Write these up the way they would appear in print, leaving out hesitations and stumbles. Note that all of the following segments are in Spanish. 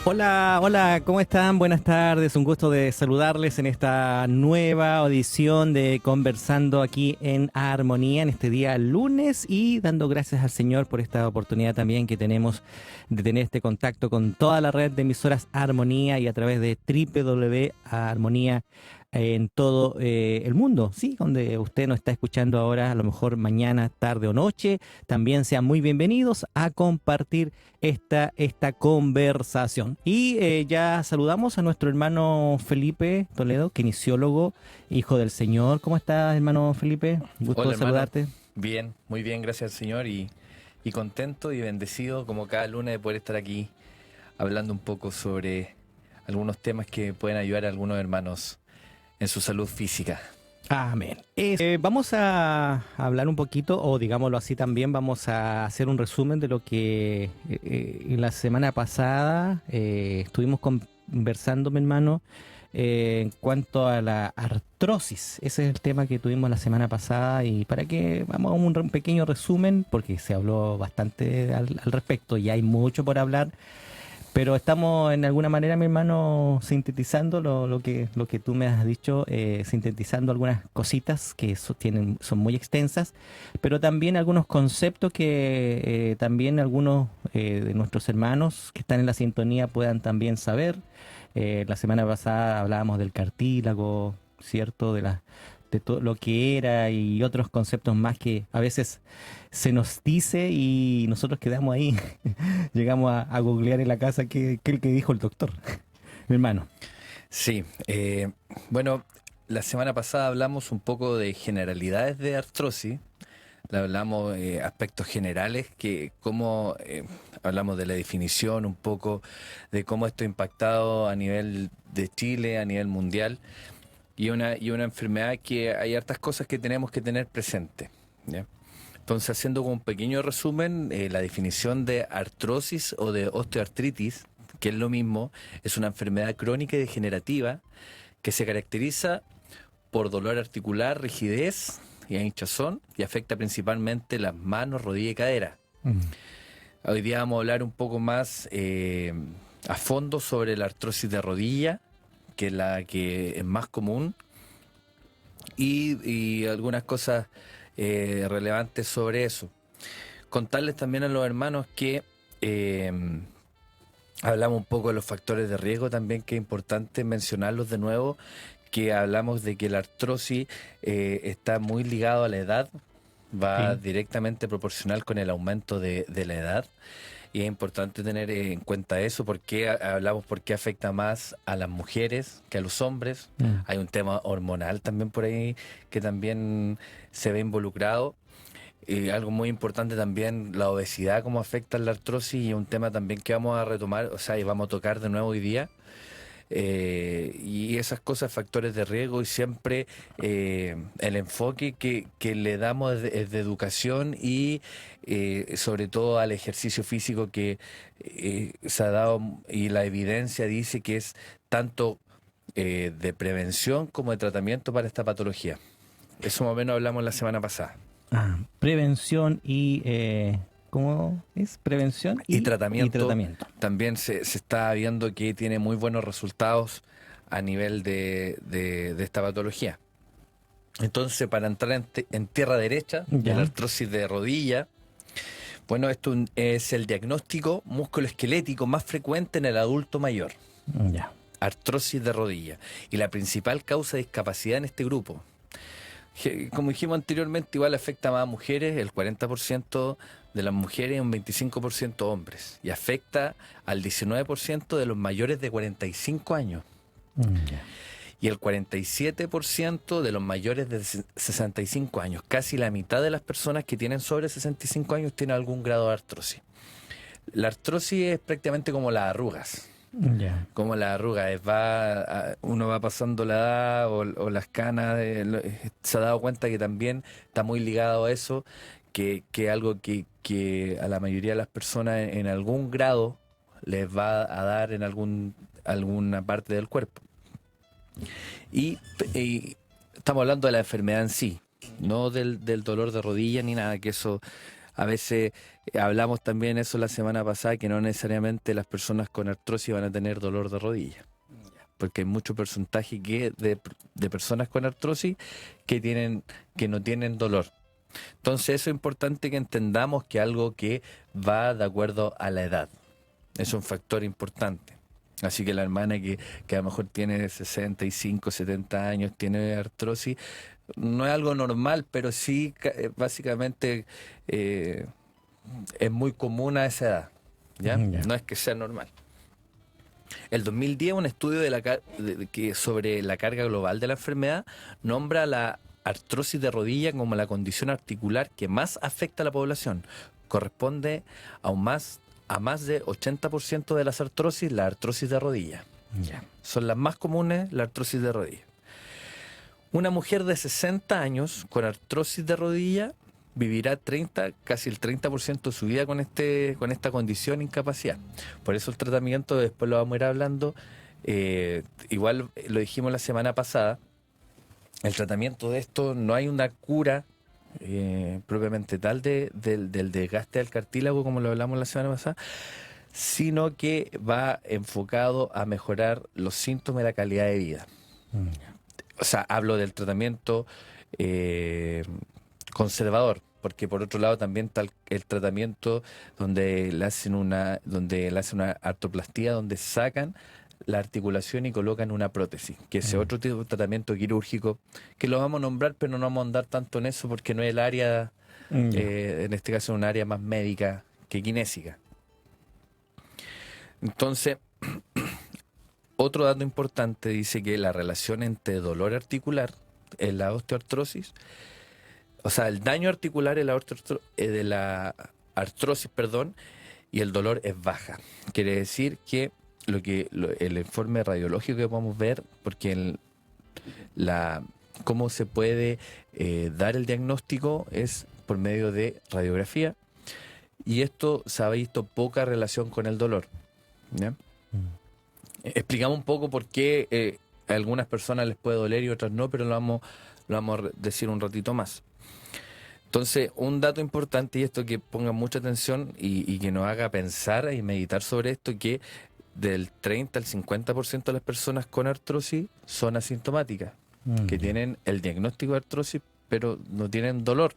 Hola, hola, ¿cómo están? Buenas tardes, un gusto de saludarles en esta nueva audición de Conversando aquí en Armonía en este día lunes y dando gracias al Señor por esta oportunidad también que tenemos de tener este contacto con toda la red de emisoras Armonía y a través de www.armonía en todo el mundo, ¿sí? Donde usted nos está escuchando ahora, a lo mejor mañana, tarde o noche, también sean muy bienvenidos a compartir esta conversación. Y ya saludamos a nuestro hermano Felipe Toledo, kinesiólogo, hijo del Señor. ¿Cómo estás, hermano Felipe? Gusto Hola de hermano, saludarte. bien, muy bien, gracias al Señor y contento y bendecido como cada lunes de poder estar aquí hablando un poco sobre algunos temas que pueden ayudar a algunos hermanos en su salud física. Amén. Vamos a hablar un poquito, o digámoslo así también, vamos a hacer un resumen de lo que en la semana pasada estuvimos conversando, mi hermano, en cuanto a la artrosis. Ese es el tema que tuvimos la semana pasada y para que vamos a un pequeño resumen, porque se habló bastante al respecto y hay mucho por hablar. Pero estamos en alguna manera, mi hermano, sintetizando lo que tú me has dicho, sintetizando algunas cositas que son muy extensas, pero también algunos conceptos que también algunos de nuestros hermanos que están en la sintonía puedan también saber. La semana pasada hablábamos del cartílago, ¿cierto? De todo lo que era y otros conceptos más que a veces se nos dice y nosotros quedamos ahí. Llegamos a googlear en la casa qué es el que dijo el doctor, mi hermano. Sí, bueno, la semana pasada hablamos un poco de generalidades de artrosis, le hablamos aspectos generales, que cómo hablamos de la definición, un poco de cómo esto ha impactado a nivel de Chile, a nivel mundial. Y una enfermedad que hay hartas cosas que tenemos que tener presente, ¿ya? Entonces, haciendo como un pequeño resumen, la definición de artrosis o de osteoartritis, que es lo mismo, es una enfermedad crónica y degenerativa que se caracteriza por dolor articular, rigidez y hinchazón y afecta principalmente las manos, rodillas y cadera. Mm. Hoy día vamos a hablar un poco más a fondo sobre la artrosis de rodilla, que es la que es más común, y algunas cosas relevantes sobre eso. Contarles también a los hermanos que eh, hablamos un poco de los factores de riesgo también, que es importante mencionarlos de nuevo, que hablamos de que la artrosis está muy ligado a la edad, va Sí. directamente proporcional con el aumento de la edad. Y es importante tener en cuenta eso, porque hablamos por qué afecta más a las mujeres que a los hombres. Mm. Hay un tema hormonal también por ahí que también se ve involucrado. Algo muy importante también, la obesidad, cómo afecta la artrosis, y un tema también que vamos a retomar, o sea, y vamos a tocar de nuevo hoy día. Y esas cosas, factores de riesgo, y siempre el enfoque que le damos es de educación y sobre todo al ejercicio físico que se ha dado, y la evidencia dice que es tanto de prevención como de tratamiento para esta patología. Eso más o menos hablamos la semana pasada. Prevención y ¿cómo es? Prevención Y y tratamiento tratamiento. también se está viendo que tiene muy buenos resultados a nivel de esta patología. Entonces, para entrar en tierra derecha de la Ya, artrosis de rodilla, bueno, esto es el diagnóstico musculoesquelético más frecuente en el adulto mayor, ya. artrosis de rodilla, y la principal causa de discapacidad en este grupo. Como dijimos anteriormente, igual afecta más a mujeres, el 40% de las mujeres y un 25% hombres, y afecta al 19% de los mayores de 45 años Ya. y el 47% de los mayores de 65 años. Casi la mitad de las personas que tienen sobre 65 años tienen algún grado de artrosis. La artrosis es prácticamente como las arrugas. Ya. Como la arruga, uno va pasando la edad o las canas, se ha dado cuenta que también está muy ligado a eso, que algo que a la mayoría de las personas en algún grado les va a dar en alguna parte del cuerpo. Y estamos hablando de la enfermedad en sí, no del dolor de rodilla ni nada, que eso A veces hablamos también eso la semana pasada, que no necesariamente las personas con artrosis van a tener dolor de rodilla, porque hay mucho porcentaje de personas con artrosis que no tienen dolor. Entonces eso es importante que entendamos que algo que va de acuerdo a la edad. Es un factor importante. Así que la hermana que a lo mejor tiene 65, 70 años, tiene artrosis, no es algo normal, pero sí básicamente es muy común a esa edad. ¿Ya? Ya. No es que sea normal. El 2010, un estudio sobre la carga global de la enfermedad nombra la artrosis de rodilla como la condición articular que más afecta a la población. Corresponde a más de 80% de las artrosis, la artrosis de rodilla. Ya. Son las más comunes, la artrosis de rodilla. Una mujer de 60 años con artrosis de rodilla vivirá casi el 30% de su vida con esta condición, incapacidad. Por eso el tratamiento, después lo vamos a ir hablando, igual lo dijimos la semana pasada, el tratamiento de esto no hay una cura propiamente tal del desgaste del cartílago, como lo hablamos la semana pasada, sino que va enfocado a mejorar los síntomas y la calidad de vida. O sea, hablo del tratamiento conservador, porque por otro lado también está el tratamiento donde le hacen una artroplastía, donde sacan la articulación y colocan una prótesis, que es otro tipo de tratamiento quirúrgico, que lo vamos a nombrar, pero no vamos a andar tanto en eso porque no es el área, en este caso es un área más médica que kinésica. Entonces, otro dato importante dice que la relación entre dolor articular en la osteoartrosis, o sea, el daño articular en de la artrosis, perdón, y el dolor es baja. Quiere decir que el informe radiológico que podemos ver, porque cómo se puede dar el diagnóstico es por medio de radiografía, y esto se ha visto poca relación con el dolor. ¿Ya? Explicamos un poco por qué a algunas personas les puede doler y otras no, pero lo vamos a decir un ratito más. Entonces, un dato importante, y esto que pongan mucha atención y que nos haga pensar y meditar sobre esto, que del 30 al 50% de las personas con artrosis son asintomáticas, que tienen el diagnóstico de artrosis, pero no tienen dolor.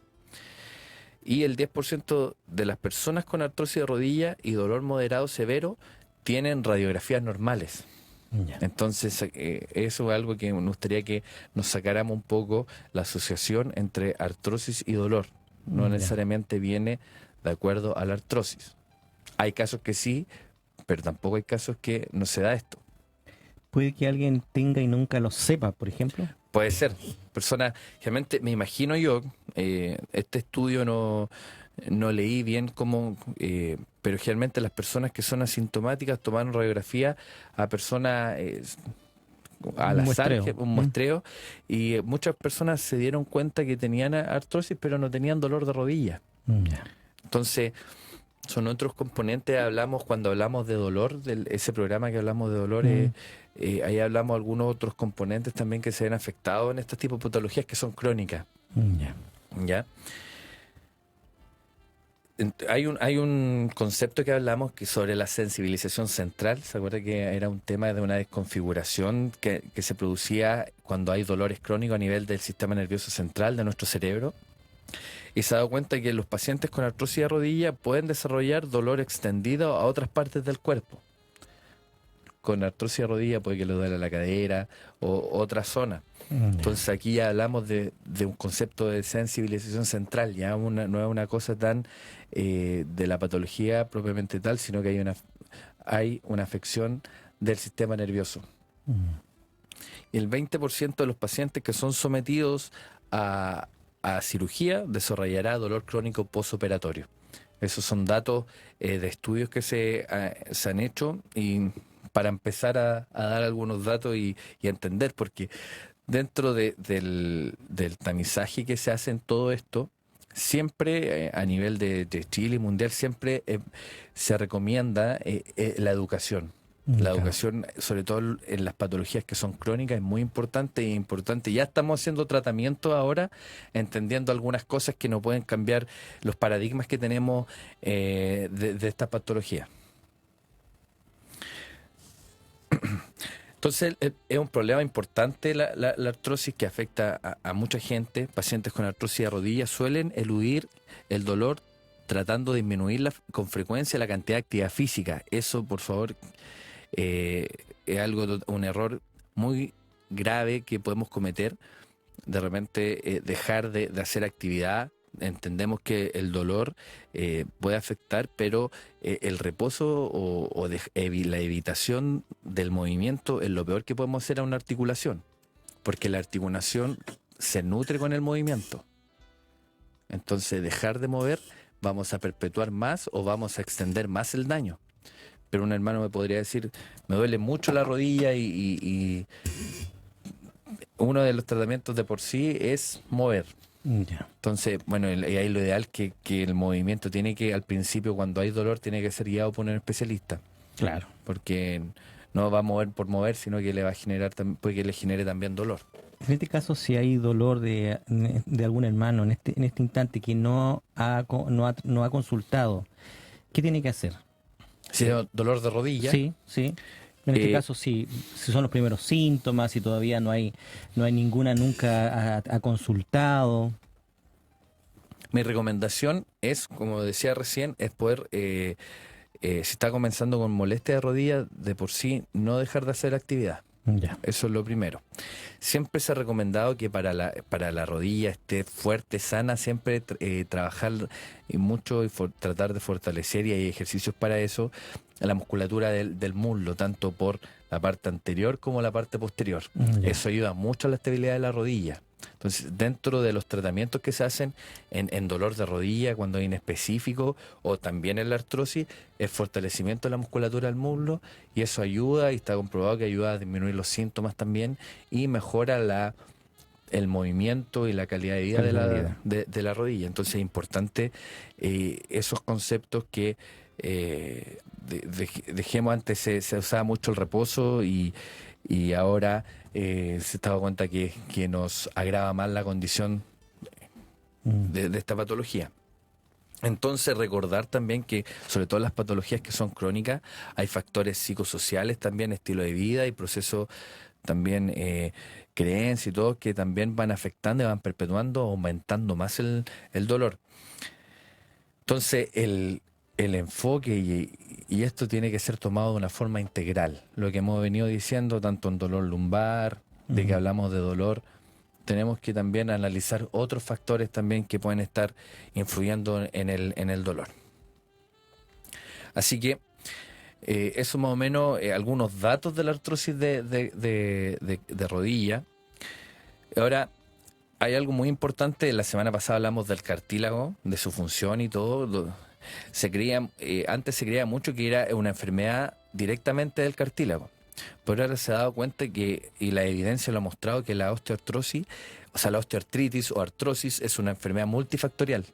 Y el 10% de las personas con artrosis de rodilla y dolor moderado severo tienen radiografías normales. Ya. Entonces, eso es algo que me gustaría que nos sacáramos un poco la asociación entre artrosis y dolor. No necesariamente viene de acuerdo a la artrosis. Hay casos que sí, pero tampoco hay casos que no se da esto. Puede que alguien tenga y nunca lo sepa, por ejemplo. Puede ser. Personas, realmente me imagino yo, este estudio no leí bien cómo, pero generalmente las personas que son asintomáticas tomaron radiografía a personas al azar, un muestreo, y muchas personas se dieron cuenta que tenían artrosis, pero no tenían dolor de rodilla. Entonces, son otros componentes. Cuando hablamos de dolor, ese programa que hablamos de dolor, ahí hablamos de algunos otros componentes también que se ven afectados en este tipo de patologías que son crónicas. ¿Ya? Hay un concepto que hablamos sobre la sensibilización central. ¿Se acuerda que era un tema de una desconfiguración que se producía cuando hay dolores crónicos a nivel del sistema nervioso central de nuestro cerebro? Y se ha dado cuenta que los pacientes con artrosis de rodilla pueden desarrollar dolor extendido a otras partes del cuerpo. Con artrosis de rodilla puede que le duele la cadera o otra zona. Entonces aquí ya hablamos de un concepto de sensibilización central, ya no es una cosa tan de la patología propiamente tal, sino que hay una afección del sistema nervioso. Y el 20% de los pacientes que son sometidos a cirugía desarrollará dolor crónico postoperatorio. Esos son datos de estudios que se han hecho, y para empezar a dar algunos datos y entender, porque dentro del tamizaje que se hace en todo esto, siempre a nivel de Chile y mundial, siempre se recomienda la educación. La Claro. educación, sobre todo en las patologías que son crónicas, es muy importante y importante. Ya estamos haciendo tratamientos ahora, entendiendo algunas cosas que no pueden cambiar los paradigmas que tenemos de estas patologías. Entonces, es un problema importante la artrosis que afecta a mucha gente. Pacientes con artrosis de rodillas suelen eludir el dolor tratando de disminuir con frecuencia la cantidad de actividad física. Eso, por favor, eh, es un error muy grave que podemos cometer. De repente, dejar de hacer actividad. Entendemos que el dolor puede afectar, pero el reposo la evitación del movimiento es lo peor que podemos hacer a una articulación, porque la articulación se nutre con el movimiento. Entonces, dejar de mover, vamos a perpetuar más o vamos a extender más el daño. Pero un hermano me podría decir, me duele mucho la rodilla y uno de los tratamientos de por sí es mover. Ya. Entonces, bueno, y ahí lo ideal que el movimiento tiene que, al principio, cuando hay dolor, tiene que ser guiado por un especialista, Claro. porque no va a mover por mover, sino que le va a generar, puede que le genere también dolor. En este caso, si hay dolor de algún hermano en este instante que no ha consultado, ¿qué tiene que hacer? Si es dolor de rodilla, Sí, sí. En este eh, caso, si son los primeros síntomas, si todavía no hay ninguna, nunca ha consultado. mi recomendación es, como decía recién, es poder, si está comenzando con molestia de rodilla, de por sí no dejar de hacer actividad. Ya. Eso es lo primero. Siempre se ha recomendado que para la rodilla esté fuerte, sana, siempre trabajar mucho y tratar de fortalecer, y hay ejercicios para eso, la musculatura del muslo, tanto por la parte anterior como la parte posterior. Ya. Eso ayuda mucho a la estabilidad de la rodilla. Entonces, dentro de los tratamientos que se hacen en dolor de rodilla, cuando hay inespecífico, o también en la artrosis, es fortalecimiento de la musculatura del muslo, y eso ayuda, y está comprobado que ayuda a disminuir los síntomas también, y mejora el movimiento y la calidad de vida Calidad de vida. de la rodilla. Entonces es importante esos conceptos que dejemos. Antes se usaba mucho el reposo y ahora se está dando cuenta que nos agrava más la condición de esta patología. Entonces, recordar también que, sobre todo las patologías que son crónicas, hay factores psicosociales también, estilo de vida y procesos también, creencias y todo, que también van afectando y van perpetuando, aumentando más el dolor. Entonces, el enfoque y esto tiene que ser tomado de una forma integral. Lo que hemos venido diciendo, tanto en dolor lumbar, de que hablamos de dolor, tenemos que también analizar otros factores también que pueden estar influyendo en el dolor. Así que eso más o menos, algunos datos de la artrosis de rodilla. Ahora, hay algo muy importante. La semana pasada hablamos del cartílago, de su función y todo. Antes se creía mucho que era una enfermedad directamente del cartílago. Pero ahora se ha dado cuenta y la evidencia lo ha mostrado, que la osteoartrosis, o sea, la osteoartritis o artrosis, es una enfermedad multifactorial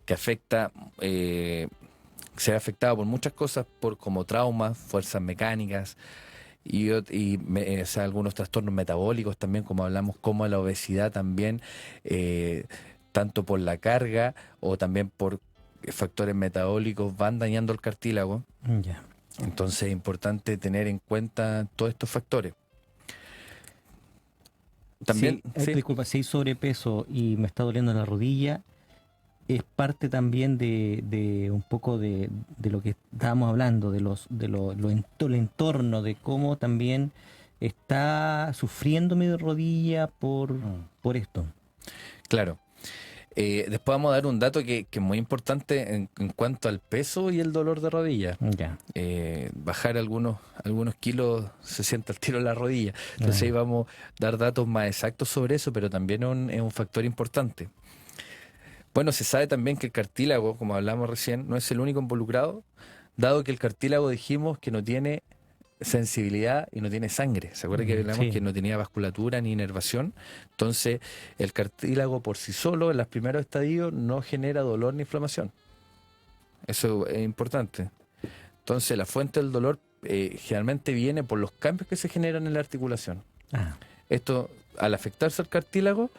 que afecta, se ha afectado por muchas cosas, como traumas, fuerzas mecánicas o sea, algunos trastornos metabólicos también, como hablamos, como la obesidad también, tanto por la carga o también por factores metabólicos, van dañando el cartílago. Ya. Entonces es importante tener en cuenta todos estos factores. También, sí, Disculpa, si hay sobrepeso y me está doliendo la rodilla, es parte también de un poco de lo que estábamos hablando, el entorno, de cómo también está sufriendo mi rodilla por esto. claro. Después vamos a dar un dato que es muy importante en cuanto al peso y el dolor de rodilla. Ya. Bajar algunos kilos se siente al tiro en la rodilla. Entonces ahí vamos a dar datos más exactos sobre eso, pero también es un factor importante. Bueno, se sabe también que el cartílago, como hablamos recién, no es el único involucrado, dado que el cartílago dijimos que no tiene sensibilidad y no tiene sangre. ¿Se acuerda que hablamos Sí. que no tenía vasculatura ni inervación? Entonces, el cartílago por sí solo, en los primeros estadios, no genera dolor ni inflamación. Eso es importante. Entonces, la fuente del dolor generalmente viene por los cambios que se generan en la articulación. Ah, Esto, al afectarse al cartílago,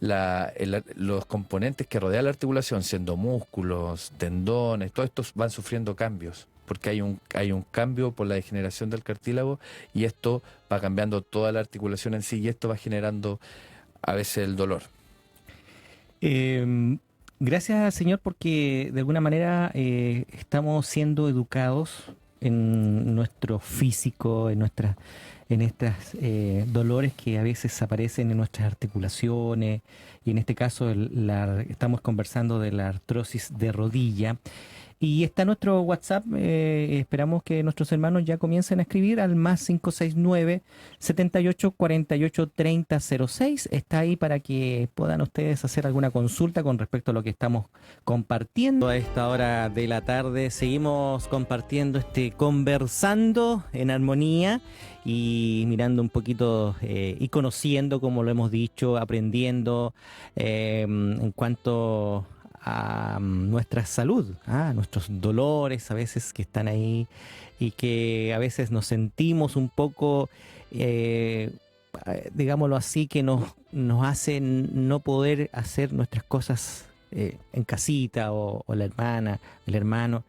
los componentes que rodean la articulación, siendo músculos, tendones, todo esto van sufriendo cambios, porque hay un cambio por la degeneración del cartílago y esto va cambiando toda la articulación en sí y esto va generando a veces el dolor. gracias, Señor, porque de alguna manera estamos siendo educados en nuestro físico, en estas dolores que a veces aparecen en nuestras articulaciones, y en este caso estamos conversando de la artrosis de rodilla. Y está nuestro WhatsApp, esperamos que nuestros hermanos ya comiencen a escribir al más 569 78 48 30 06. Está ahí para que puedan ustedes hacer alguna consulta con respecto a lo que estamos compartiendo. A esta hora de la tarde seguimos compartiendo conversando en armonía y mirando un poquito y conociendo, como lo hemos dicho, aprendiendo en cuanto a nuestra salud, a nuestros dolores a veces que están ahí y que a veces nos sentimos un poco, digámoslo así, que nos hacen no poder hacer nuestras cosas en casita o la hermana, el hermano.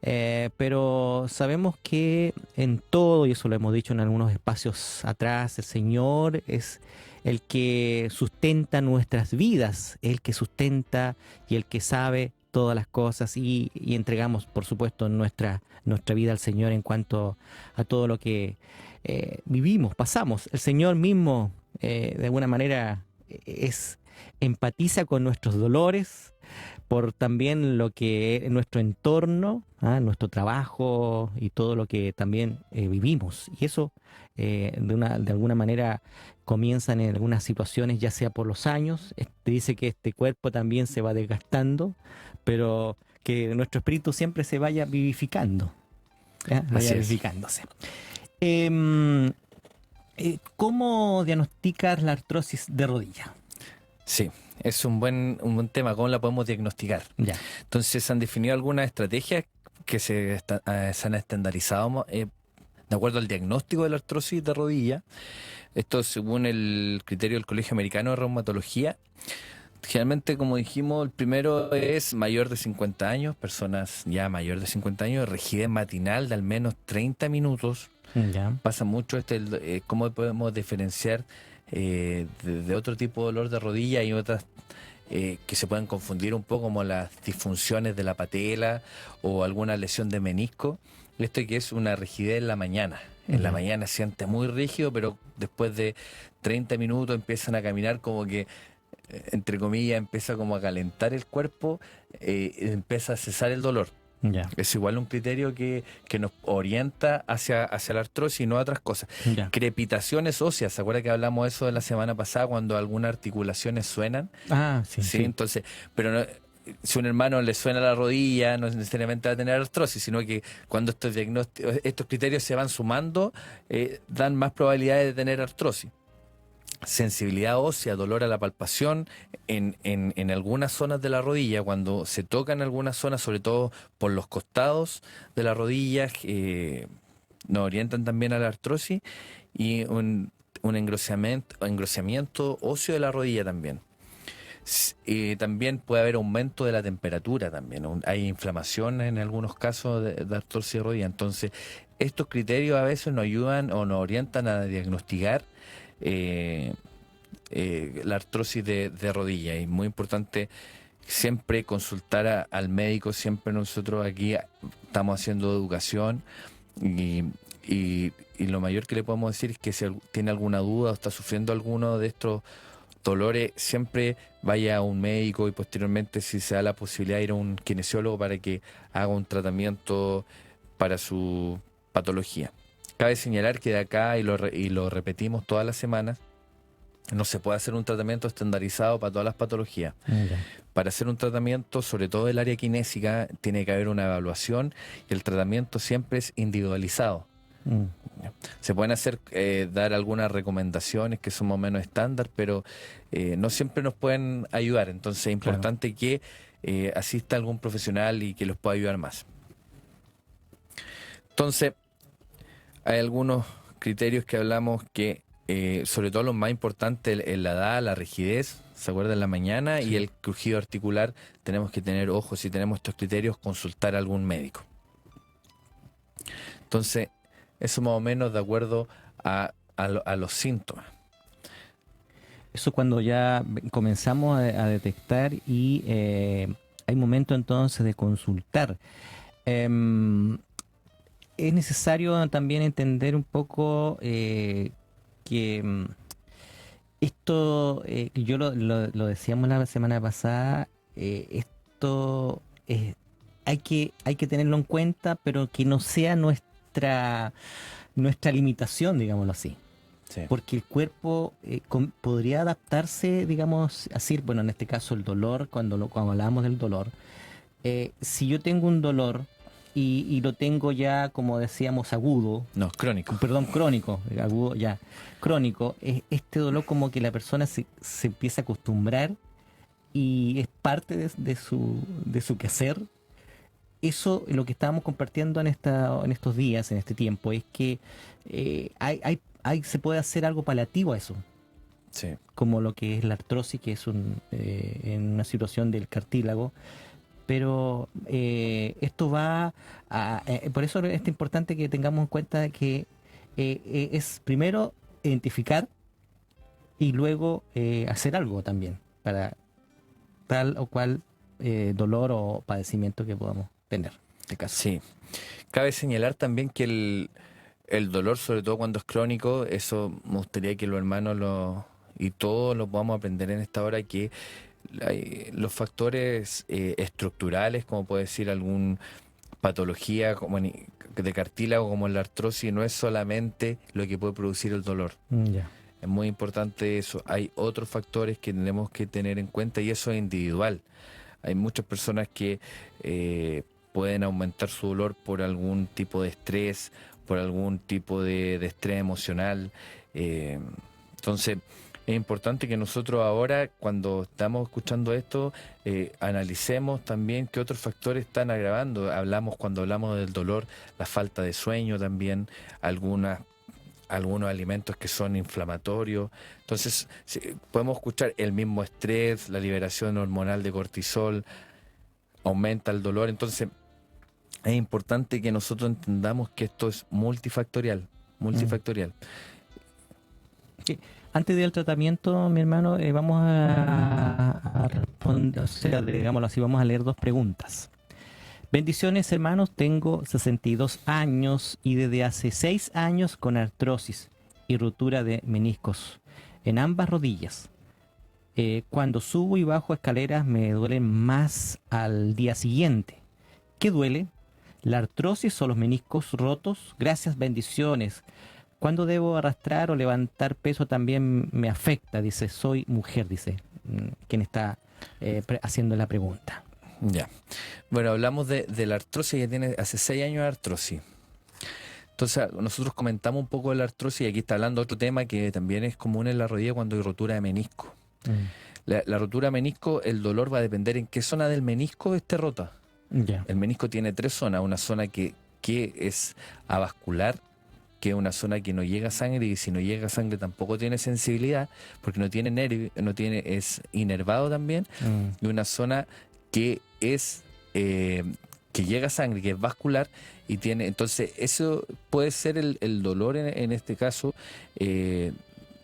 Pero sabemos que en todo, y eso lo hemos dicho en algunos espacios atrás, el Señor es el que sustenta nuestras vidas, el que sustenta y el que sabe todas las cosas y entregamos, por supuesto, nuestra vida al Señor en cuanto a todo lo que vivimos, pasamos. El Señor mismo, de alguna manera, empatiza con nuestros dolores, por también lo que es nuestro entorno, nuestro trabajo y todo lo que también vivimos. Y eso, de alguna manera, comienzan en algunas situaciones, ya sea por los años. Dice que este cuerpo también se va desgastando, pero que nuestro espíritu siempre se vaya vivificando, vaya vivificándose. ¿Cómo diagnosticas la artrosis de rodilla? Sí, es un buen tema. ¿Cómo la podemos diagnosticar? Ya. Entonces, se han definido algunas estrategias que se han estandarizado de acuerdo al diagnóstico de la artrosis de rodilla. Esto según el criterio del Colegio Americano de Reumatología. Generalmente, como dijimos, el primero es mayor de 50 años, personas ya mayor de 50 años, rigidez matinal de al menos 30 minutos. Ya. Pasa mucho cómo podemos diferenciar de otro tipo de dolor de rodilla y otras que se pueden confundir un poco, como las disfunciones de la patela o alguna lesión de menisco. Esto que es una rigidez en la mañana. En la mañana se siente muy rígido, pero después de 30 minutos empiezan a caminar como que, entre comillas, empieza como a calentar el cuerpo, empieza a cesar el dolor. Ya. Es igual un criterio que nos orienta hacia la artrosis y no a otras cosas. Ya. Crepitaciones óseas, ¿se acuerda que hablamos de eso la semana pasada cuando algunas articulaciones suenan? Sí. Entonces, pero no, si un hermano le suena la rodilla, no necesariamente va a tener artrosis, sino que cuando estos criterios se van sumando, dan más probabilidades de tener artrosis. Sensibilidad ósea, dolor a la palpación en algunas zonas de la rodilla, cuando se tocan algunas zonas, sobre todo por los costados de la rodilla, nos orientan también a la artrosis, y un engrosamiento óseo de la rodilla también. También puede haber aumento de la temperatura también. Hay inflamación en algunos casos de artrosis de rodilla. Entonces, estos criterios a veces nos ayudan o nos orientan a diagnosticar la artrosis de rodilla. Y muy importante siempre consultar al médico. Siempre nosotros aquí estamos haciendo educación y lo mayor que le podemos decir es que si tiene alguna duda o está sufriendo alguno de estos dolores, siempre vaya a un médico y posteriormente, si se da la posibilidad, ir a un kinesiólogo para que haga un tratamiento para su patología. Cabe señalar que de acá, y lo repetimos todas las semanas, no se puede hacer un tratamiento estandarizado para todas las patologías. Para hacer un tratamiento, sobre todo del área kinésica, tiene que haber una evaluación y el tratamiento siempre es individualizado. Se pueden dar algunas recomendaciones que son más o menos estándar, pero no siempre nos pueden ayudar. Entonces es importante que asista algún profesional y que los pueda ayudar más. Entonces, Hay algunos criterios que hablamos que, sobre todo los más importantes, la edad, la rigidez, ¿se acuerda? En la mañana, y Sí. el crujido articular, tenemos que tener ojo, si tenemos estos criterios, consultar a algún médico. Entonces, eso más o menos de acuerdo a los síntomas. Eso cuando ya comenzamos a detectar y hay momento entonces de consultar. Em, es necesario también entender un poco que esto, yo lo decíamos la semana pasada, esto hay que tenerlo en cuenta, pero que no sea nuestra limitación, digámoslo así. Sí. Porque el cuerpo podría adaptarse, digamos, así, bueno, en este caso el dolor, cuando hablábamos del dolor, si yo tengo un dolor y lo tengo ya, como decíamos, agudo, No, crónico. perdón, crónico, agudo ya, crónico, este dolor como que la persona se empieza a acostumbrar y es parte de su quehacer. Eso, lo que estábamos compartiendo en estos días, en este tiempo, es que se puede hacer algo palliativo a eso, Sí. como lo que es la artrosis, que es en una situación del cartílago. Pero esto va por eso es importante que tengamos en cuenta que es primero identificar y luego hacer algo también para tal o cual dolor o padecimiento que podamos tener, en este caso. Sí. Cabe señalar también que el dolor, sobre todo cuando es crónico, eso me gustaría que los hermanos y todos lo podamos aprender en esta hora, que los factores estructurales, como puede decir alguna patología de cartílago como la artrosis, no es solamente lo que puede producir el dolor. Ya. Es muy importante eso. Hay otros factores que tenemos que tener en cuenta y eso es individual. Hay muchas personas que pueden aumentar su dolor por algún tipo de estrés, por algún tipo de estrés emocional. Entonces, es importante que nosotros ahora, cuando estamos escuchando esto, analicemos también qué otros factores están agravando. Cuando hablamos del dolor, la falta de sueño también, algunos alimentos que son inflamatorios. Entonces, podemos escuchar el mismo estrés, la liberación hormonal de cortisol, aumenta el dolor. Entonces, es importante que nosotros entendamos que esto es multifactorial. Sí. Antes del tratamiento, mi hermano, vamos a responder, o sea, digámoslo así, vamos a leer dos preguntas. Bendiciones, hermanos, tengo 62 años y desde hace 6 años con artrosis y ruptura de meniscos en ambas rodillas. Cuando subo y bajo escaleras me duelen más al día siguiente. ¿Qué duele? ¿La artrosis o los meniscos rotos? Gracias, bendiciones. ¿Cuándo debo arrastrar o levantar peso también me afecta? Dice, soy mujer, dice quien está haciendo la pregunta. Ya. Bueno, hablamos de la artrosis, que tiene hace 6 años de artrosis. Entonces, nosotros comentamos un poco de la artrosis y aquí está hablando otro tema que también es común en la rodilla cuando hay rotura de menisco. La rotura de menisco, el dolor va a depender en qué zona del menisco esté rota. Ya. El menisco tiene 3 zonas, una zona que es avascular, que es una zona que no llega sangre, y si no llega sangre tampoco tiene sensibilidad, porque no tiene nervio, es inervado también, y una zona que es que llega sangre, que es vascular, y tiene, entonces eso puede ser el dolor en este caso,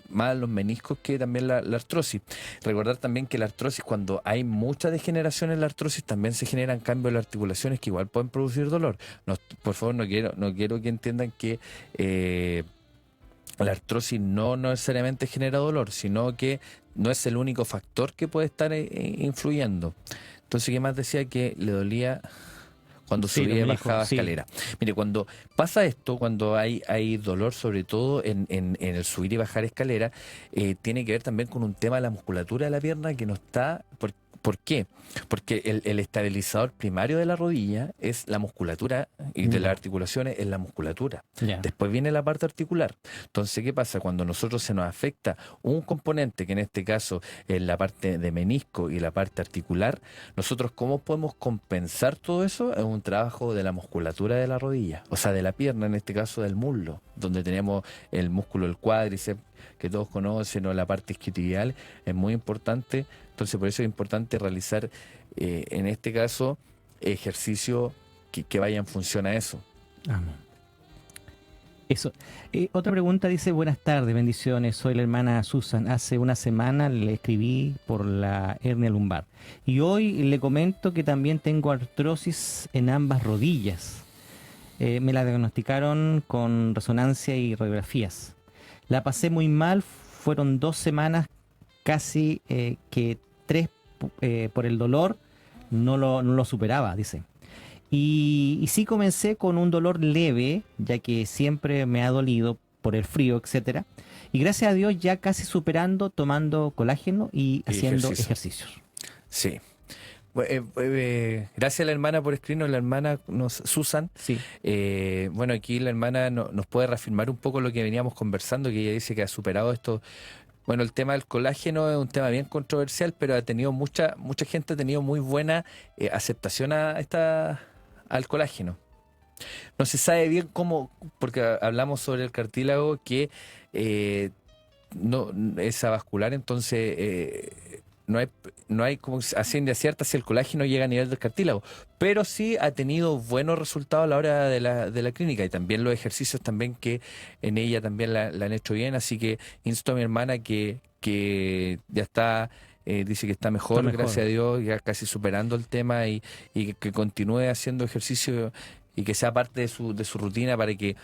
más los meniscos que también la artrosis. Recordar también que la artrosis, cuando hay mucha degeneración en la artrosis, también se generan cambios en las articulaciones que igual pueden producir dolor. Por favor, no quiero que entiendan que la artrosis no necesariamente genera dolor, sino que no es el único factor que puede estar influyendo. Entonces, ¿qué más decía? Que le dolía cuando subía y bajaba escalera. Mire, cuando pasa esto, cuando hay dolor, sobre todo en el subir y bajar escalera, tiene que ver también con un tema de la musculatura de la pierna que no está, ¿Por qué? Porque el estabilizador primario de la rodilla es la musculatura y de las articulaciones es la musculatura. Ya. Después viene la parte articular. Entonces, ¿qué pasa? Cuando nosotros se nos afecta un componente, que en este caso es la parte de menisco y la parte articular, nosotros ¿cómo podemos compensar todo eso? Es un trabajo de la musculatura de la rodilla, o sea, de la pierna, en este caso del muslo, donde tenemos el músculo del cuádriceps, que todos conocen, o la parte isquiotibial, es muy importante. Entonces, por eso es importante realizar, en este caso, ejercicio que vaya en función a eso. Amén. Eso. Otra pregunta dice, buenas tardes, bendiciones, soy la hermana Susan. Hace una semana le escribí por la hernia lumbar y hoy le comento que también tengo artrosis en ambas rodillas. Me la diagnosticaron con resonancia y radiografías. La pasé muy mal, fueron 2 semanas casi que 3 por el dolor, no lo superaba, dice. Y sí comencé con un dolor leve, ya que siempre me ha dolido por el frío, etcétera. Y gracias a Dios ya casi superando, tomando colágeno y haciendo ejercicios. Sí. Gracias a la hermana por escribirnos, la hermana Susan. Sí. Bueno, aquí la hermana nos puede reafirmar un poco lo que veníamos conversando, que ella dice que ha superado esto. Bueno, el tema del colágeno es un tema bien controversial, pero ha tenido mucha gente ha tenido muy buena aceptación al colágeno. No se sabe bien cómo, porque hablamos sobre el cartílago que no es avascular, entonces no hay como hacienda cierta si el colágeno llega a nivel del cartílago, pero sí ha tenido buenos resultados a la hora de la clínica, y también los ejercicios también que en ella también la han hecho bien, así que insto a mi hermana que ya está, dice que está mejor, gracias a Dios, ya casi superando el tema, y que continúe haciendo ejercicio y que sea parte de su rutina para que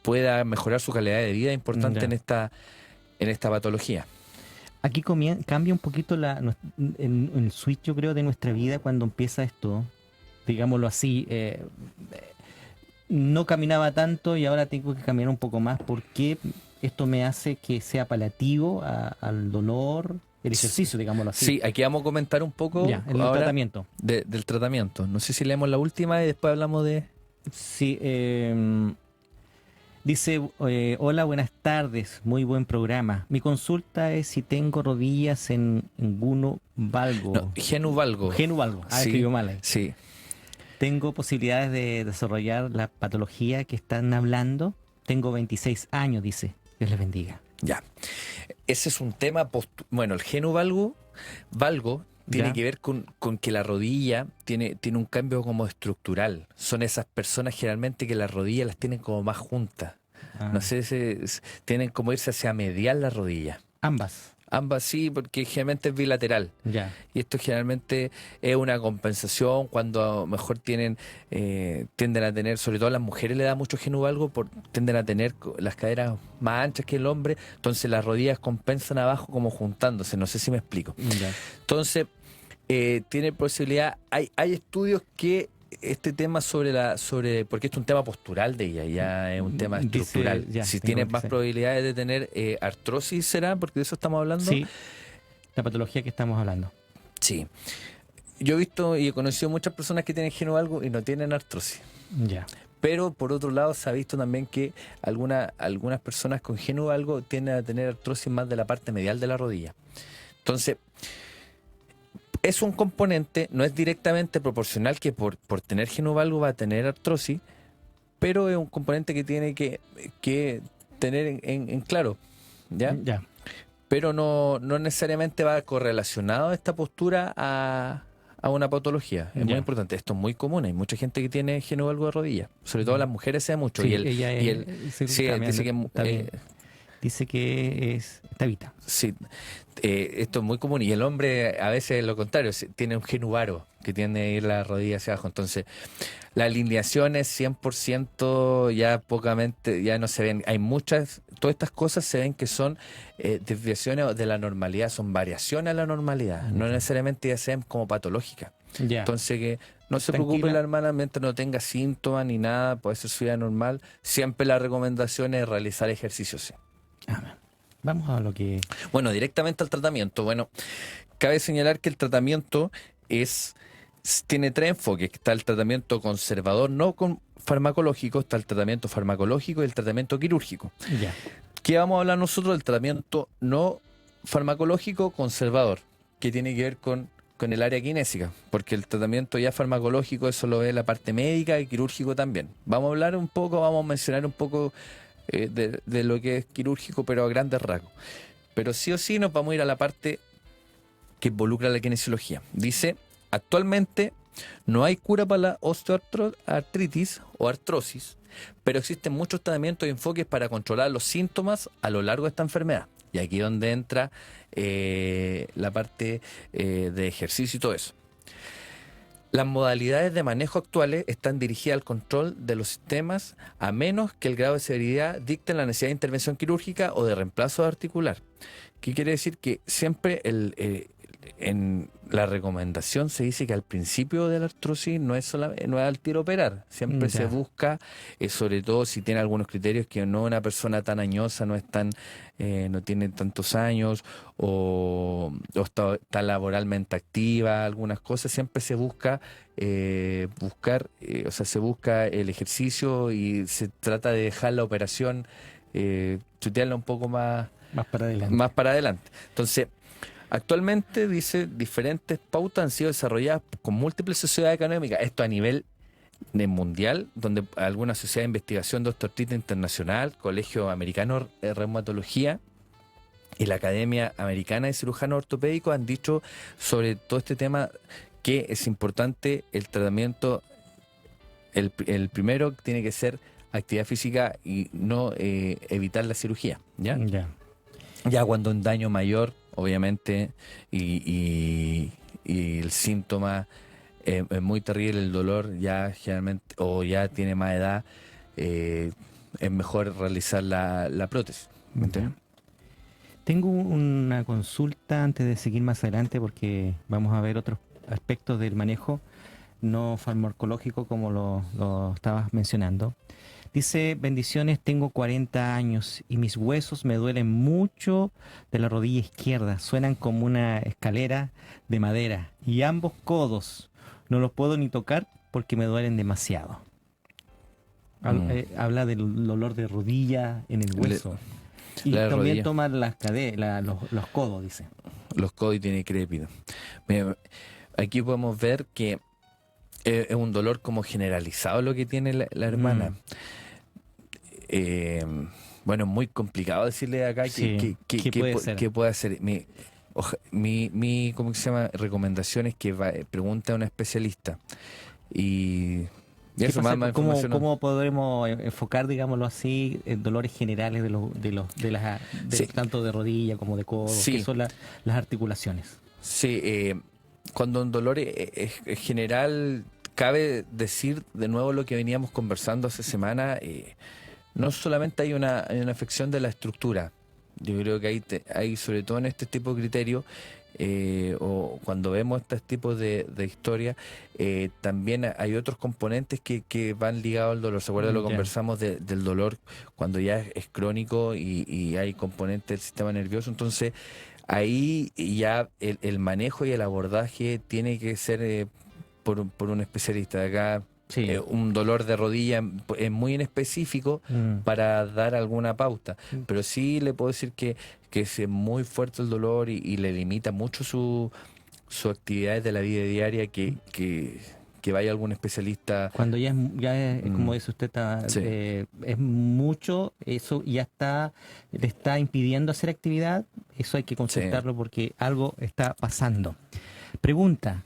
pueda mejorar su calidad de vida, importante en esta patología. Aquí cambia un poquito el switch, yo creo, de nuestra vida cuando empieza esto, digámoslo así. No caminaba tanto y ahora tengo que caminar un poco más porque esto me hace que sea palliativo al dolor, el ejercicio, digámoslo así. Sí, aquí vamos a comentar un poco el tratamiento. Del tratamiento. No sé si leemos la última y después hablamos de... Sí, dice, hola, buenas tardes, muy buen programa. Mi consulta es si tengo rodillas en guno valgo. No, genu valgo. Genu valgo, Sí, escribió mal ahí. Sí. ¿Tengo posibilidades de desarrollar la patología que están hablando? Tengo 26 años, dice. Dios les bendiga. Ya. Ese es un tema... Bueno, el genu valgo tiene que ver con que la rodilla tiene un cambio como estructural. Son esas personas generalmente que las rodillas las tienen como más juntas. No sé, tienen como irse hacia medial la rodilla. Ambas sí, porque generalmente es bilateral. Ya. Y esto generalmente es una compensación cuando a lo mejor tienden a tener, sobre todo a las mujeres le da mucho genu valgo, tienden a tener las caderas más anchas que el hombre, entonces las rodillas compensan abajo como juntándose, no sé si me explico. Ya. Entonces, tiene posibilidad, hay estudios que este tema porque esto es un tema postural de ella, ya es un tema estructural. Si tienes más probabilidades de tener artrosis, ¿será? Porque de eso estamos hablando. Sí, la patología que estamos hablando. Sí. Yo he visto y he conocido muchas personas que tienen genu valgo y no tienen artrosis. Ya. Pero por otro lado se ha visto también que algunas personas con genu valgo tienden a tener artrosis más de la parte medial de la rodilla. Entonces, es un componente, no es directamente proporcional que por tener genu valgo va a tener artrosis, pero es un componente que tiene que tener en claro, ¿ya? Ya. Pero no necesariamente va correlacionado esta postura a una patología. Es muy importante. Esto es muy común. Hay mucha gente que tiene genu valgo de rodilla, sobre todo las mujeres se da mucho. Sí, dice que es tabita. Sí, esto es muy común. Y el hombre a veces es lo contrario, tiene un genu varo, que tiende a ir la rodilla hacia abajo. Entonces, las alineaciones 100% ya pocamente, ya no se ven. Hay todas estas cosas se ven que son desviaciones de la normalidad, son variaciones a la normalidad, no necesariamente ya sean como patológicas. Entonces, que no se preocupe la hermana mientras no tenga síntomas ni nada, puede ser su vida normal. Siempre la recomendación es realizar ejercicios. Sí. Amén. Vamos a lo que... Bueno, directamente al tratamiento. Bueno, cabe señalar que el tratamiento tiene tres enfoques. Está el tratamiento conservador, no farmacológico, está el tratamiento farmacológico y el tratamiento quirúrgico. Ya. ¿Qué vamos a hablar nosotros del tratamiento no farmacológico conservador? Que tiene que ver con el área kinésica, porque el tratamiento ya farmacológico eso lo ve la parte médica y quirúrgico también. Vamos a mencionar un poco de lo que es quirúrgico, pero a grandes rasgos. Pero sí o sí nos vamos a ir a la parte que involucra la kinesiología. Dice, actualmente no hay cura para la osteoartritis o artrosis, pero existen muchos tratamientos y enfoques para controlar los síntomas a lo largo de esta enfermedad. Y aquí es donde entra la parte de ejercicio y todo eso. Las modalidades de manejo actuales están dirigidas al control de los sistemas a menos que el grado de severidad dicte la necesidad de intervención quirúrgica o de reemplazo articular. ¿Qué quiere decir? Que siempre en la recomendación se dice que al principio de la artrosis no es al tiro operar. Siempre se busca, sobre todo si tiene algunos criterios que no una persona tan añosa, no tiene tantos años o está laboralmente activa, algunas cosas, siempre se busca se busca el ejercicio y se trata de dejar la operación, chutearla un poco más para adelante. Entonces, actualmente, dice, diferentes pautas han sido desarrolladas con múltiples sociedades académicas. Esto a nivel mundial, donde alguna sociedad de investigación de osteoartritis internacional, Colegio Americano de Reumatología y la Academia Americana de Cirujanos Ortopédicos han dicho sobre todo este tema que es importante el tratamiento. El primero tiene que ser actividad física y no evitar la cirugía. Ya cuando un daño mayor, obviamente, y el síntoma es muy terrible, el dolor ya generalmente, o ya tiene más edad, es mejor realizar la prótesis. ¿Me entiendes? Tengo una consulta antes de seguir más adelante porque vamos a ver otros aspectos del manejo no farmacológico como lo estabas mencionando. Dice, bendiciones, tengo 40 años y mis huesos me duelen mucho de la rodilla izquierda. Suenan como una escalera de madera y ambos codos no los puedo ni tocar porque me duelen demasiado. Habla del dolor de rodilla en el hueso. Y también rodilla. Toma los codos, dice. Los codos y tiene crépito. Aquí podemos ver que es un dolor como generalizado lo que tiene la hermana. Bueno, es muy complicado decirle acá qué puede hacer. Mi ¿cómo se llama? Recomendación es que pregunte a un especialista. Y eso más ¿Cómo podremos enfocar, digámoslo así, dolores generales tanto de rodilla como de codo, que son las articulaciones? Sí, cuando un dolor es general, cabe decir de nuevo lo que veníamos conversando hace semana. No solamente hay una afección de la estructura. Yo creo que hay sobre todo en este tipo de criterios, o cuando vemos estos tipos de historias, también hay otros componentes que van ligados al dolor. ¿Se acuerdan? Lo conversamos del dolor cuando ya es crónico y hay componentes del sistema nervioso. Entonces, ahí ya el manejo y el abordaje tiene que ser por un especialista. De acá, un dolor de rodilla es muy en específico para dar alguna pauta, pero sí le puedo decir que es muy fuerte el dolor y le limita mucho sus actividades de la vida diaria, que vaya algún especialista. Cuando ya es como dice usted, es mucho, eso ya le está impidiendo hacer actividad, eso hay que consultarlo porque algo está pasando. Pregunta.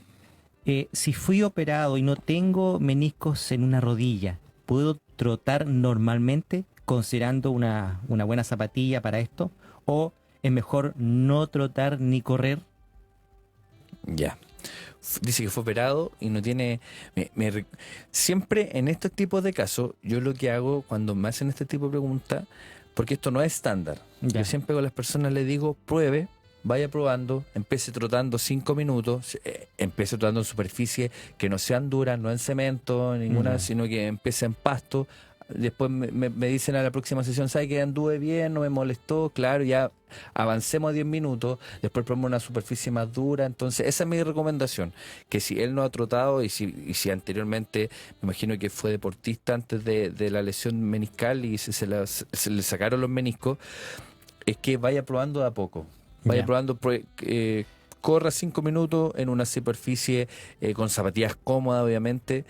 Si fui operado y no tengo meniscos en una rodilla, ¿puedo trotar normalmente considerando una buena zapatilla para esto? ¿O es mejor no trotar ni correr? Ya. Dice que fue operado y no tiene... Siempre en estos tipos de casos, yo lo que hago cuando me hacen este tipo de preguntas, porque esto no es estándar, yo siempre con las personas les digo, pruebe, vaya probando, empiece trotando 5 minutos, empiece trotando en superficie que no sean duras, no en cemento, ninguna, sino que empiece en pasto, después me dicen a la próxima sesión, ¿sabes que anduve bien? No me molestó, claro, ya avancemos a 10 minutos, después probamos una superficie más dura. Entonces esa es mi recomendación, que si él no ha trotado y si anteriormente, me imagino que fue deportista antes de la lesión meniscal y se le sacaron los meniscos, es que vaya probando de a poco, vaya Ya. probando, corra 5 minutos en una superficie con zapatillas cómodas, obviamente,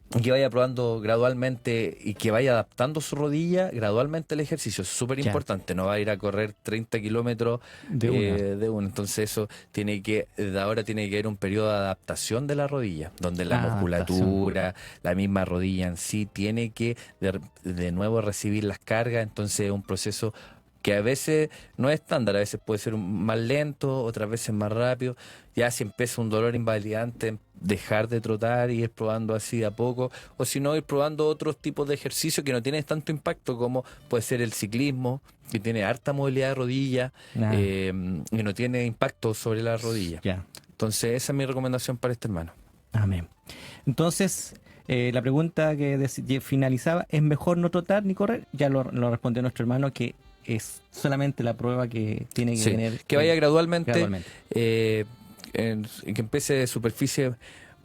y que vaya probando gradualmente y que vaya adaptando su rodilla gradualmente al ejercicio. Es súper Ya. importante, no va a ir a correr 30 kilómetros De una. de uno. Entonces eso desde ahora tiene que haber un periodo de adaptación de la rodilla, donde la Adaptación. musculatura, la misma rodilla en sí, tiene que de nuevo recibir las cargas. Entonces es un proceso que a veces no es estándar, a veces puede ser más lento, otras veces más rápido. Ya si empieza un dolor invalidante, dejar de trotar y ir probando así de a poco, o si no, ir probando otros tipos de ejercicio que no tienen tanto impacto, como puede ser el ciclismo, que tiene harta movilidad de rodilla Ah, y no tiene impacto sobre la rodilla. ya. Entonces esa es mi recomendación para este hermano. Amén. Entonces, la pregunta que finalizaba, ¿es mejor no trotar ni correr? Ya lo respondió nuestro hermano, que es solamente la prueba que tiene que Sí, tener que vaya gradualmente, gradualmente. eh, que empiece de superficies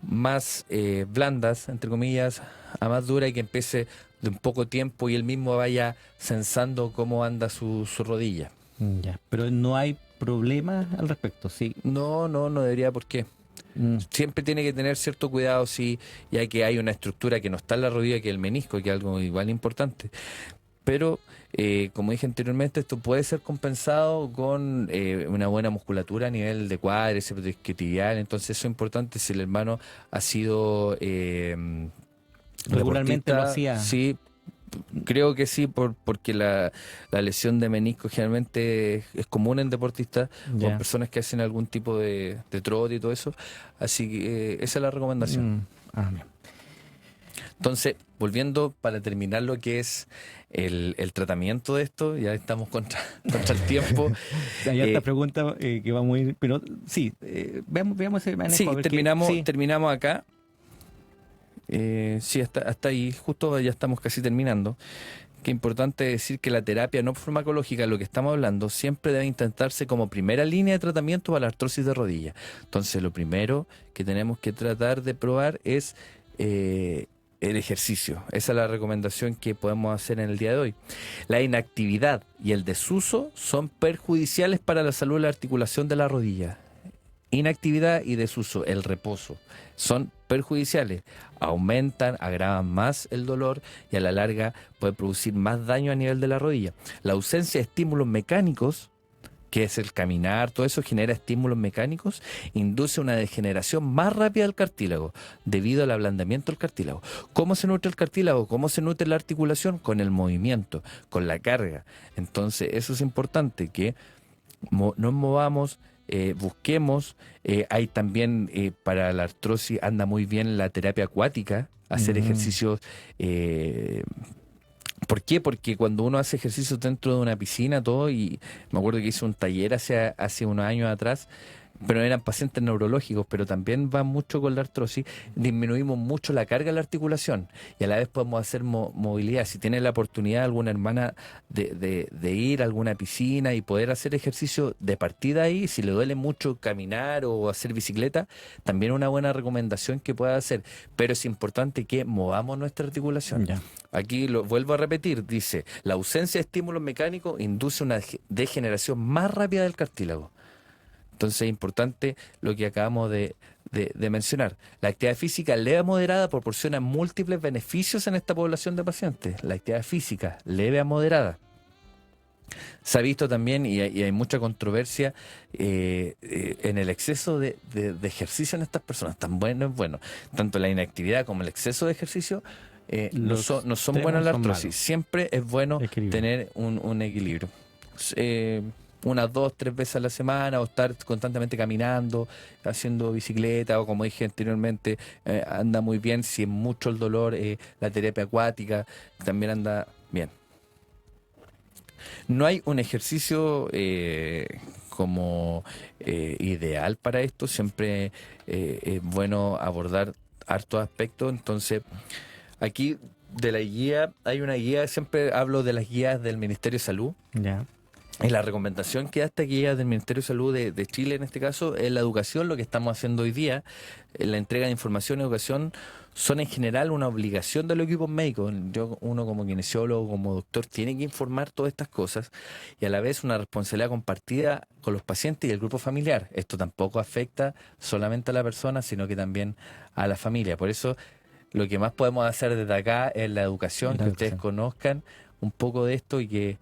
más blandas, entre comillas, a más dura, y que empiece de un poco tiempo y él mismo vaya sensando cómo anda su rodilla. Ya. Pero no hay problema al respecto, sí. No debería por qué. Mm, Siempre tiene que tener cierto cuidado, sí, ya que hay una estructura que no está en la rodilla, que es el menisco, que es algo igual importante. Pero, como dije anteriormente, esto puede ser compensado con una buena musculatura a nivel de cuádriceps, de isquiotibial. Entonces, eso es importante si el hermano ha sido regularmente lo deportista. hacía. Sí, creo que sí, porque la lesión de menisco generalmente es común en deportistas o en Ya. personas que hacen algún tipo de trote y todo eso. Así que esa es la recomendación. Amén. Entonces, volviendo para terminar lo que es el tratamiento de esto, ya estamos contra el tiempo. Hay harta Eh, pregunta que va muy... Pero sí, veamos ese manejo. sí, A ver qué- sí, terminamos acá. Sí, hasta ahí, justo ya estamos casi terminando. Qué importante decir que la terapia no farmacológica, lo que estamos hablando, siempre debe intentarse como primera línea de tratamiento para la artrosis de rodilla. Entonces, lo primero que tenemos que tratar de probar es el ejercicio. Esa es la recomendación que podemos hacer en el día de hoy. La inactividad y el desuso son perjudiciales para la salud de la articulación de la rodilla. Inactividad y desuso, el reposo, son perjudiciales, aumentan, agravan más el dolor y a la larga puede producir más daño a nivel de la rodilla. La ausencia de estímulos mecánicos, que es el caminar, todo eso genera estímulos mecánicos, induce una degeneración más rápida del cartílago debido al ablandamiento del cartílago. ¿Cómo se nutre el cartílago? ¿Cómo se nutre la articulación? Con el movimiento, con la carga. Entonces eso es importante, que nos movamos, busquemos. Hay también para la artrosis anda muy bien la terapia acuática, hacer ejercicios. ¿Por qué? Porque cuando uno hace ejercicios dentro de una piscina, todo, y me acuerdo que hice un taller hace unos años atrás, pero eran pacientes neurológicos, pero también va mucho con la artrosis, disminuimos mucho la carga de la articulación y a la vez podemos hacer movilidad. Si tiene la oportunidad alguna hermana de ir a alguna piscina y poder hacer ejercicio de partida ahí, si le duele mucho caminar o hacer bicicleta, también una buena recomendación que pueda hacer, pero es importante que movamos nuestra articulación. ya. Aquí lo vuelvo a repetir, dice, la ausencia de estímulos mecánicos induce una degeneración más rápida del cartílago. Entonces es importante lo que acabamos de mencionar. La actividad física leve a moderada proporciona múltiples beneficios en esta población de pacientes. La actividad física leve a moderada. Se ha visto también, y hay mucha controversia en el exceso de ejercicio en estas personas. Tan bueno es bueno. Tanto la inactividad como el exceso de ejercicio no Los son extremos buenos en la son artrosis. malos. Siempre es bueno Equilibrio. tener un equilibrio. Unas 2, 3 veces a la semana, o estar constantemente caminando, haciendo bicicleta, o como dije anteriormente, anda muy bien. Si es mucho el dolor, la terapia acuática también anda bien. No hay un ejercicio como ideal para esto. Siempre es bueno abordar hartos aspectos. Entonces, aquí de la guía, hay una guía, siempre hablo de las guías del Ministerio de Salud. Ya. Y la recomendación que da esta guía del Ministerio de Salud de Chile, en este caso, es la educación. Lo que estamos haciendo hoy día, la entrega de información y educación, son en general una obligación de los equipos médicos. Uno como kinesiólogo, como doctor, tiene que informar todas estas cosas y a la vez una responsabilidad compartida con los pacientes y el grupo familiar. Esto tampoco afecta solamente a la persona, sino que también a la familia. Por eso, lo que más podemos hacer desde acá es la educación, que ustedes conozcan un poco de esto y que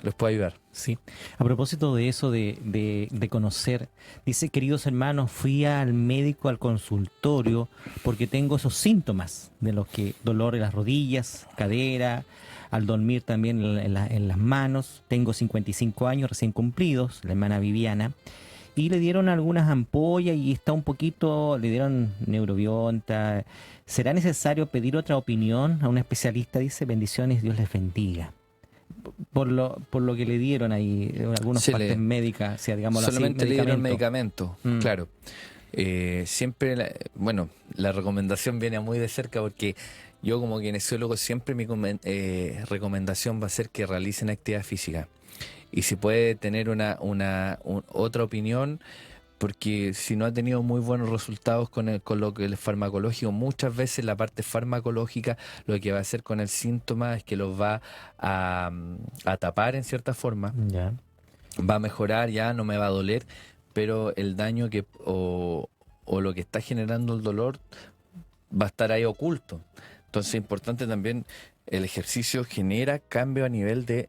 los pueda ayudar. Sí, a propósito de eso, de conocer, dice, queridos hermanos, fui al médico, al consultorio, porque tengo esos síntomas de los que dolor en las rodillas, cadera, al dormir también en las manos. Tengo 55 años recién cumplidos, la hermana Viviana, y le dieron algunas ampollas y está un poquito, le dieron neurobionta. ¿Será necesario pedir otra opinión a un especialista? Dice, bendiciones, Dios les bendiga. Por lo que le dieron ahí, algunas partes médicas, o sea, digamos así, solamente le dieron medicamento, claro. Siempre, la recomendación viene muy de cerca porque yo como kinesiólogo siempre mi recomendación va a ser que realicen actividad física. Y si puede tener otra opinión, porque si no ha tenido muy buenos resultados con lo que es farmacológico, muchas veces la parte farmacológica lo que va a hacer con el síntoma es que los va a tapar en cierta forma. Ya. Va a mejorar, ya no me va a doler, pero el daño o lo que está generando el dolor va a estar ahí oculto. Entonces es importante también, el ejercicio genera cambio a nivel de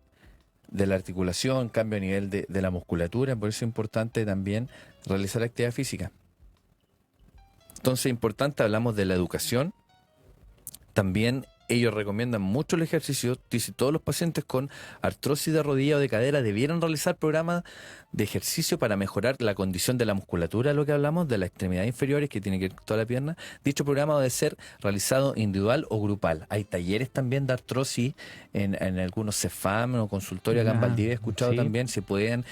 la articulación, cambio a nivel de la musculatura, por eso es importante también realizar actividad física. Entonces, importante, hablamos de la educación. También ellos recomiendan mucho el ejercicio. Dice, todos los pacientes con artrosis de rodilla o de cadera debieran realizar programas de ejercicio para mejorar la condición de la musculatura, lo que hablamos, de las extremidades inferiores, que tiene que ver con toda la pierna. Dicho programa debe ser realizado individual o grupal. Hay talleres también de artrosis en algunos CEFAM o consultorios acá en Valdivia, he escuchado también, se pueden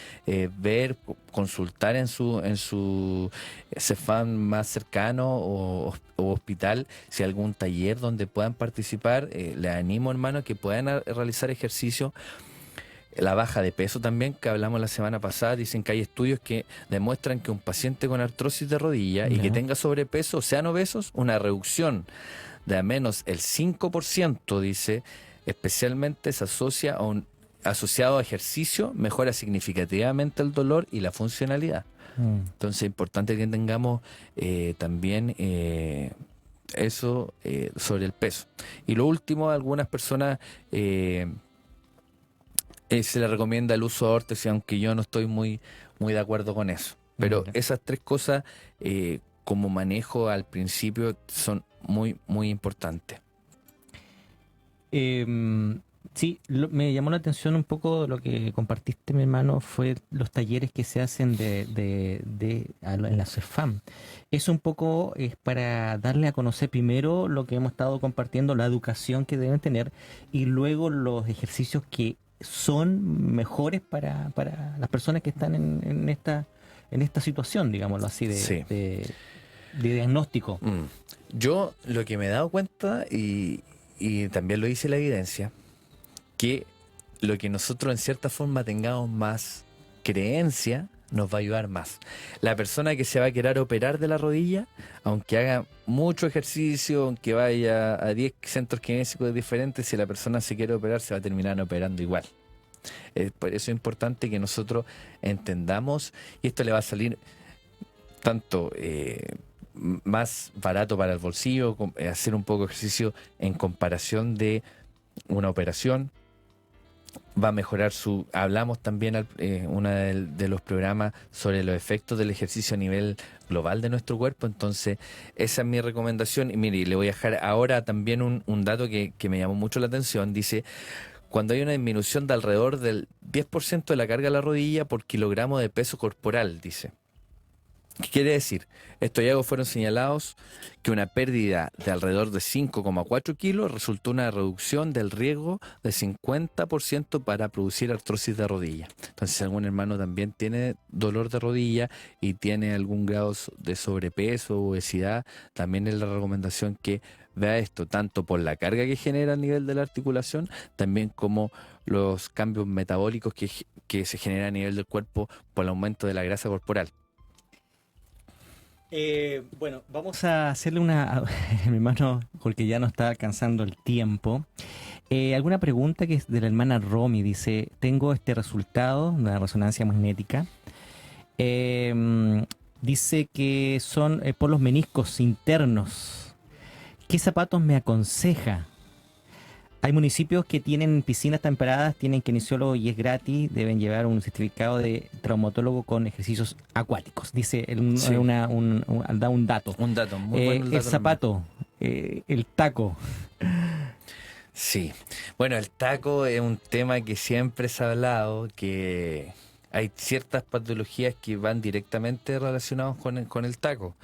ver, consultar en su CEFAM más cercano o hospital, si hay algún taller donde puedan participar. Les animo, hermano, que puedan realizar ejercicio. La baja de peso también, que hablamos la semana pasada, dicen que hay estudios que demuestran que un paciente con artrosis de rodilla y que tenga sobrepeso, o sean obesos, una reducción de al menos el 5%, dice, especialmente se asocia asociado a ejercicio, mejora significativamente el dolor y la funcionalidad. Entonces es importante que tengamos también eso sobre el peso. Y lo último, a algunas personas se le recomienda el uso de órtesis, aunque yo no estoy muy de acuerdo con eso. Pero esas tres cosas, como manejo al principio, son muy, muy importantes. Sí, me llamó la atención un poco lo que compartiste, mi hermano, fue los talleres que se hacen en la CEFAM. Eso un poco es para darle a conocer primero lo que hemos estado compartiendo, la educación que deben tener, y luego los ejercicios que son mejores para las personas que están en esta situación, digámoslo así, de diagnóstico. Yo lo que me he dado cuenta, y también lo dice la evidencia, que lo que nosotros en cierta forma tengamos más creencia nos va a ayudar más. La persona que se va a querer operar de la rodilla, aunque haga mucho ejercicio, aunque vaya a 10 centros kinésicos diferentes, si la persona se quiere operar, se va a terminar operando igual. Por eso es importante que nosotros entendamos, y esto le va a salir tanto más barato para el bolsillo, hacer un poco de ejercicio en comparación de una operación. Va a mejorar hablamos también uno de los programas sobre los efectos del ejercicio a nivel global de nuestro cuerpo. Entonces esa es mi recomendación. Y mire, le voy a dejar ahora también un dato que me llamó mucho la atención. Dice, cuando hay una disminución de alrededor del 10% de la carga de la rodilla por kilogramo de peso corporal, dice. ¿Qué quiere decir? Estos hallazgos fueron señalados que una pérdida de alrededor de 5,4 kilos resultó en una reducción del riesgo de 50% para producir artrosis de rodilla. Entonces, si algún hermano también tiene dolor de rodilla y tiene algún grado de sobrepeso o obesidad, también es la recomendación que vea esto, tanto por la carga que genera a nivel de la articulación, también como los cambios metabólicos que se generan a nivel del cuerpo por el aumento de la grasa corporal. Bueno, vamos a hacerle mi hermano, porque ya no está alcanzando el tiempo. Alguna pregunta que es de la hermana Romy, dice, tengo este resultado de la resonancia magnética. Dice que son por los meniscos internos. ¿Qué zapatos me aconseja? Hay municipios que tienen piscinas temperadas, tienen kinesiólogo y es gratis, deben llevar un certificado de traumatólogo con ejercicios acuáticos. Dice, Sí. da un dato. Un dato, muy bueno el dato. El zapato, el taco. Sí, bueno, el taco es un tema que siempre se ha hablado, que hay ciertas patologías que van directamente relacionadas con el taco,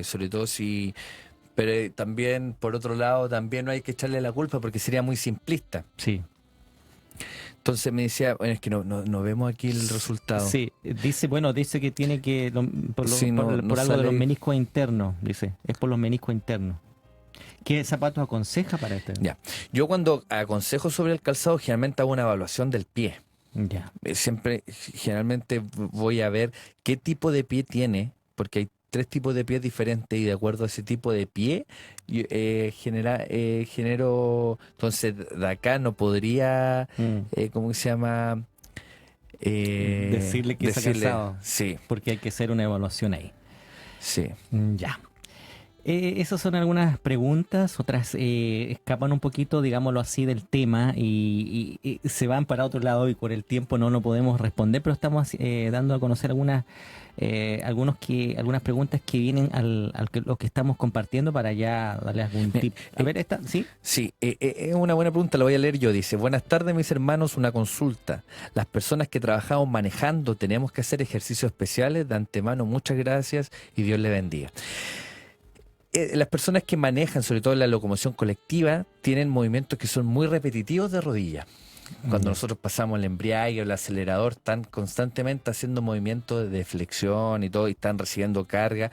sobre todo si... Pero también, por otro lado, también no hay que echarle la culpa porque sería muy simplista. Sí. Entonces me decía, bueno, es que no vemos aquí el resultado. Sí, dice que tiene que, Sí, no por algo de los sale. meniscos internos, dice, es por los meniscos internos. ¿Qué zapatos aconseja para este? Ya, yo cuando aconsejo sobre el calzado, generalmente hago una evaluación del pie. Ya. Generalmente voy a ver qué tipo de pie tiene, porque hay 3 tipos de pies diferentes y de acuerdo a ese tipo de pie genero, entonces de acá no podría, ¿cómo se llama? Decirle que está calzado, sí, porque hay que hacer una evaluación ahí. sí. Ya. Esas son algunas preguntas, otras escapan un poquito, digámoslo así, del tema y se van para otro lado y por el tiempo no lo podemos responder, pero estamos dando a conocer algunas preguntas que vienen lo que estamos compartiendo para ya darle algún tip. A ver, ¿sí? Sí, es una buena pregunta, la voy a leer yo. Dice, buenas tardes mis hermanos, una consulta. Las personas que trabajamos manejando tenemos que hacer ejercicios especiales. De antemano, muchas gracias y Dios le bendiga. Las personas que manejan, sobre todo la locomoción colectiva, tienen movimientos que son muy repetitivos de rodilla. Cuando nosotros pasamos el embriague o el acelerador, están constantemente haciendo movimientos de flexión y todo, y están recibiendo carga.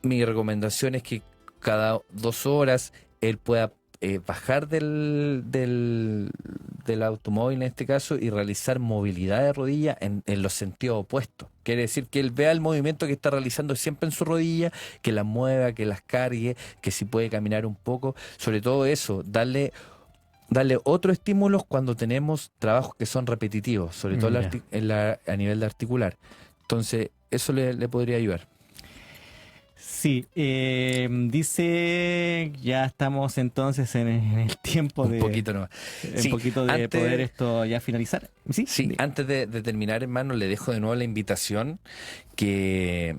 Mi recomendación es que cada 2 horas él pueda bajar del automóvil en este caso y realizar movilidad de rodilla en los sentidos opuestos. Quiere decir que él vea el movimiento que está realizando siempre en su rodilla, que las mueva, que las cargue, que si puede caminar un poco. Sobre todo eso, darle otro estímulo cuando tenemos trabajos que son repetitivos, sobre todo a nivel de articular. Entonces, eso le podría ayudar. Sí, dice, ya estamos entonces en el tiempo Un poquito nomás. Sí, un poquito de poder esto ya finalizar. Sí, antes de terminar, hermano, le dejo de nuevo la invitación que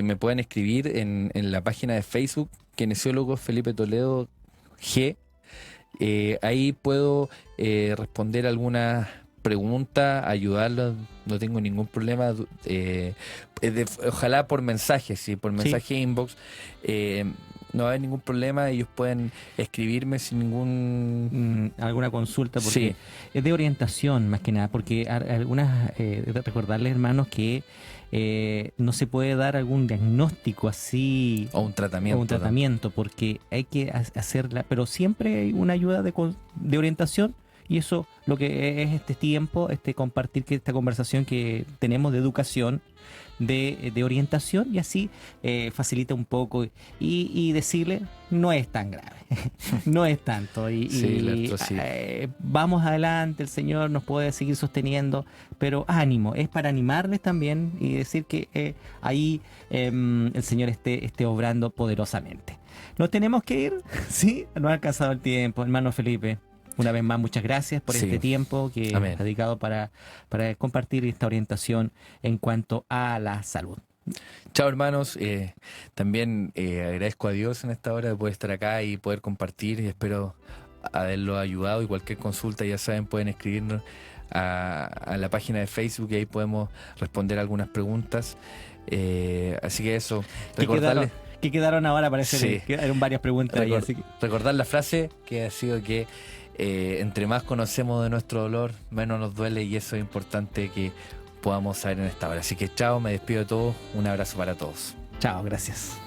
me puedan escribir en la página de Facebook, Kinesiólogo Felipe Toledo G. Ahí puedo responder algunas preguntas, ayudarlos, no tengo ningún problema. Ojalá por mensaje, sí, por mensaje inbox. No va a haber ningún problema, ellos pueden escribirme sin ningún... alguna consulta, porque es de orientación más que nada, porque recordarles, hermanos, que no se puede dar algún diagnóstico así o un tratamiento, porque hay que hacerla, pero siempre hay una ayuda de orientación. Y eso lo que es este tiempo, compartir esta conversación que tenemos de educación, de orientación, y así facilita un poco y decirle, no es tan grave, no es tanto. Vamos adelante, el Señor nos puede seguir sosteniendo, pero ánimo, es para animarles también y decir que ahí el Señor esté obrando poderosamente. Nos tenemos que ir, ¿sí? No ha alcanzado el tiempo, hermano Felipe. Una vez más, muchas gracias por este tiempo que has dedicado para compartir esta orientación en cuanto a la salud. Chao, hermanos. También agradezco a Dios en esta hora de poder estar acá y poder compartir, y espero haberlo ayudado. Y cualquier consulta, ya saben, pueden escribirnos a la página de Facebook y ahí podemos responder algunas preguntas. Así que eso, recordarles... ¿Qué quedaron ahora? Parece que eran varias preguntas ahí, así que... Recordar la frase que ha sido que entre más conocemos de nuestro dolor, menos nos duele, y eso es importante que podamos saber en esta hora. Así que chao, me despido de todos, un abrazo para todos. Chao, gracias.